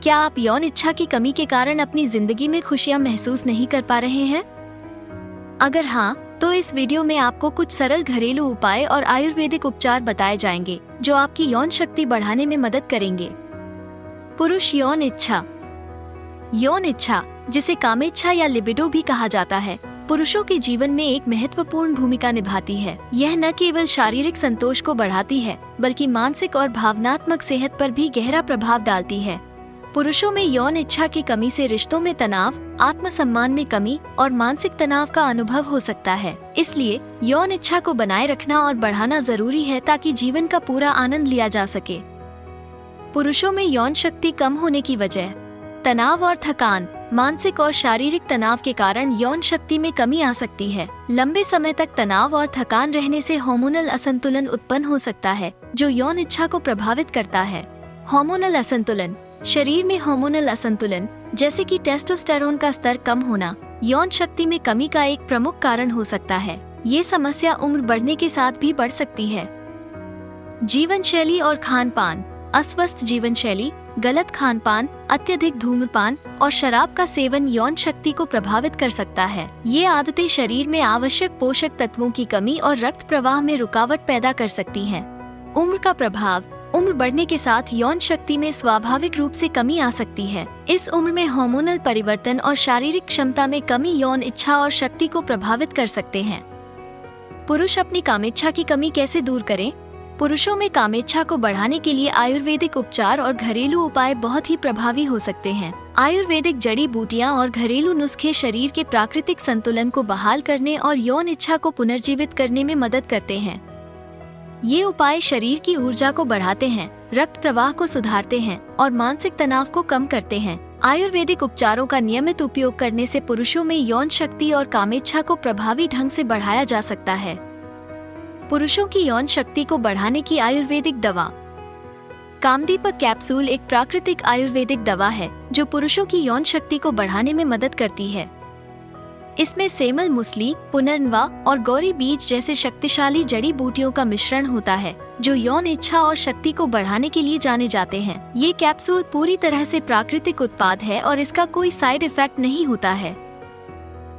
क्या आप यौन इच्छा की कमी के कारण अपनी जिंदगी में खुशियां महसूस नहीं कर पा रहे हैं? अगर हाँ, तो इस वीडियो में आपको कुछ सरल घरेलू उपाय और आयुर्वेदिक उपचार बताए जाएंगे जो आपकी यौन शक्ति बढ़ाने में मदद करेंगे। पुरुष यौन इच्छा। यौन इच्छा, जिसे कामेच्छा या लिबिडो भी कहा जाता है, पुरुषों के जीवन में एक महत्वपूर्ण भूमिका निभाती है। यह न केवल शारीरिक संतोष को बढ़ाती है, बल्कि मानसिक और भावनात्मक सेहत पर भी गहरा प्रभाव डालती है। पुरुषों में यौन इच्छा की कमी से रिश्तों में तनाव, आत्मसम्मान में कमी और मानसिक तनाव का अनुभव हो सकता है। इसलिए यौन इच्छा को बनाए रखना और बढ़ाना जरूरी है ताकि जीवन का पूरा आनंद लिया जा सके। पुरुषों में यौन शक्ति कम होने की वजह। तनाव और थकान। मानसिक और शारीरिक तनाव के कारण यौन शक्ति में कमी आ सकती है। लंबे समय तक तनाव और थकान रहने से हार्मोनल असंतुलन उत्पन्न हो सकता है, जो यौन इच्छा को प्रभावित करता है। हार्मोनल असंतुलन। शरीर में हार्मोनल असंतुलन, जैसे कि टेस्टोस्टेरोन का स्तर कम होना, यौन शक्ति में कमी का एक प्रमुख कारण हो सकता है। ये समस्या उम्र बढ़ने के साथ भी बढ़ सकती है। जीवन शैली और खान पान। अस्वस्थ जीवन शैली, गलत खान पान, अत्यधिक धूम्रपान और शराब का सेवन यौन शक्ति को प्रभावित कर सकता है। ये आदतें शरीर में आवश्यक पोषक तत्वों की कमी और रक्त प्रवाह में रुकावट पैदा कर सकती हैं। उम्र का प्रभाव। उम्र बढ़ने के साथ यौन शक्ति में स्वाभाविक रूप से कमी आ सकती है। इस उम्र में हार्मोनल परिवर्तन और शारीरिक क्षमता में कमी यौन इच्छा और शक्ति को प्रभावित कर सकते हैं। पुरुष अपनी कामेच्छा की कमी कैसे दूर करें? पुरुषों में कामेच्छा को बढ़ाने के लिए आयुर्वेदिक उपचार और घरेलू उपाय बहुत ही प्रभावी हो सकते हैं। आयुर्वेदिक जड़ी बूटियां और घरेलू नुस्खे शरीर के प्राकृतिक संतुलन को बहाल करने और यौन इच्छा को पुनर्जीवित करने में मदद करते हैं। ये उपाय शरीर की ऊर्जा को बढ़ाते हैं, रक्त प्रवाह को सुधारते हैं और मानसिक तनाव को कम करते हैं। आयुर्वेदिक उपचारों का नियमित उपयोग करने से पुरुषों में यौन शक्ति और कामेच्छा को प्रभावी ढंग से बढ़ाया जा सकता है। पुरुषों की यौन शक्ति को बढ़ाने की आयुर्वेदिक दवा। कामदीपक कैप्सूल एक प्राकृतिक आयुर्वेदिक दवा है जो पुरुषों की यौन शक्ति को बढ़ाने में मदद करती है। इसमें सेमल मुसली, पुनर्नवा और गौरी बीज जैसे शक्तिशाली जड़ी बूटियों का मिश्रण होता है जो यौन इच्छा और शक्ति को बढ़ाने के लिए जाने जाते हैं। ये कैप्सूल पूरी तरह से प्राकृतिक उत्पाद है और इसका कोई साइड इफेक्ट नहीं होता है।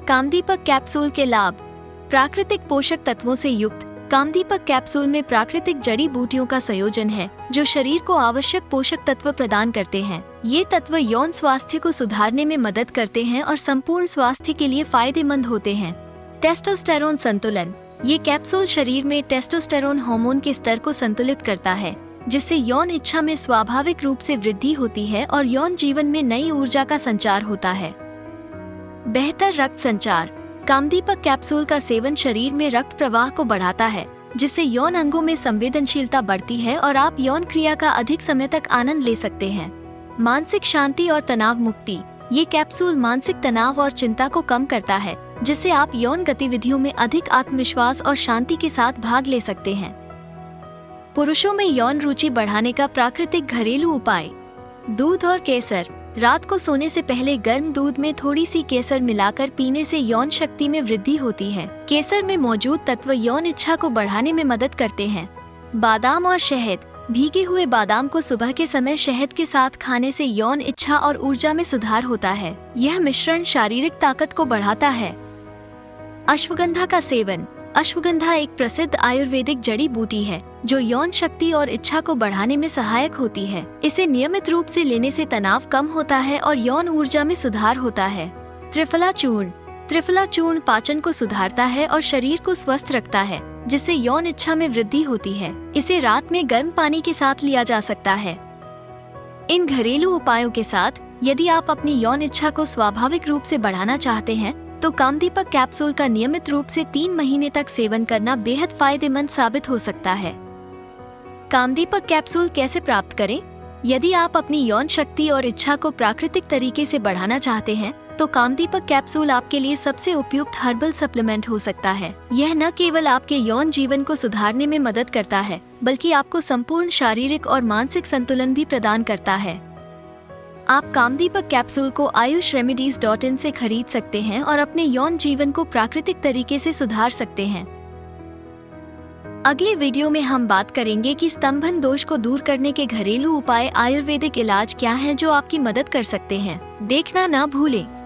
कामदीपक कैप्सूल के लाभ। प्राकृतिक पोषक तत्वों से युक्त कामदीपक कैप्सूल में प्राकृतिक जड़ी बूटियों का संयोजन है जो शरीर को आवश्यक पोषक तत्व प्रदान करते हैं। ये तत्व यौन स्वास्थ्य को सुधारने में मदद करते हैं और संपूर्ण स्वास्थ्य के लिए फायदेमंद होते हैं। टेस्टोस्टेरोन संतुलन। ये कैप्सूल शरीर में टेस्टोस्टेरोन हार्मोन के स्तर को संतुलित करता है, जिससे यौन इच्छा में स्वाभाविक रूप से वृद्धि होती है और यौन जीवन में नई ऊर्जा का संचार होता है। बेहतर रक्त संचार। कामदीपक कैप्सूल का सेवन शरीर में रक्त प्रवाह को बढ़ाता है, जिससे यौन अंगों में संवेदनशीलता बढ़ती है और आप यौन क्रिया का अधिक समय तक आनंद ले सकते हैं। मानसिक शांति और तनाव मुक्ति। ये कैप्सूल मानसिक तनाव और चिंता को कम करता है, जिससे आप यौन गतिविधियों में अधिक आत्मविश्वास और शांति के साथ भाग ले सकते हैं। पुरुषों में यौन रुचि बढ़ाने का प्राकृतिक घरेलू उपाय। दूध और केसर। रात को सोने से पहले गर्म दूध में थोड़ी सी केसर मिलाकर पीने से यौन शक्ति में वृद्धि होती है। केसर में मौजूद तत्व यौन इच्छा को बढ़ाने में मदद करते हैं। बादाम और शहद। भीगे हुए बादाम को सुबह के समय शहद के साथ खाने से यौन इच्छा और ऊर्जा में सुधार होता है। यह मिश्रण शारीरिक ताकत को बढ़ाता है। अश्वगंधा का सेवन। अश्वगंधा एक प्रसिद्ध आयुर्वेदिक जड़ी बूटी है जो यौन शक्ति और इच्छा को बढ़ाने में सहायक होती है। इसे नियमित रूप से लेने से तनाव कम होता है और यौन ऊर्जा में सुधार होता है। त्रिफला चूर्ण। त्रिफला चूर्ण पाचन को सुधारता है और शरीर को स्वस्थ रखता है, जिससे यौन इच्छा में वृद्धि होती है। इसे रात में गर्म पानी के साथ लिया जा सकता है। इन घरेलू उपायों के साथ यदि आप अपनी यौन इच्छा को स्वाभाविक रूप से बढ़ाना चाहते हैं तो कामदीपक कैप्सूल का नियमित रूप से 3 महीने तक सेवन करना बेहद फायदेमंद साबित हो सकता है। कामदीपक कैप्सूल कैसे प्राप्त करें? यदि आप अपनी यौन शक्ति और इच्छा को प्राकृतिक तरीके से बढ़ाना चाहते हैं तो कामदीपक कैप्सूल आपके लिए सबसे उपयुक्त हर्बल सप्लीमेंट हो सकता है। यह न केवल आपके यौन जीवन को सुधारने में मदद करता है, बल्कि आपको संपूर्ण शारीरिक और मानसिक संतुलन भी प्रदान करता है। आप कामदीपक कैप्सूल को ayushRemedies.in से खरीद सकते हैं और अपने यौन जीवन को प्राकृतिक तरीके से सुधार सकते हैं। अगले वीडियो में हम बात करेंगे कि स्तंभन दोष को दूर करने के घरेलू उपाय आयुर्वेदिक इलाज क्या हैं जो आपकी मदद कर सकते हैं। देखना ना भूलें।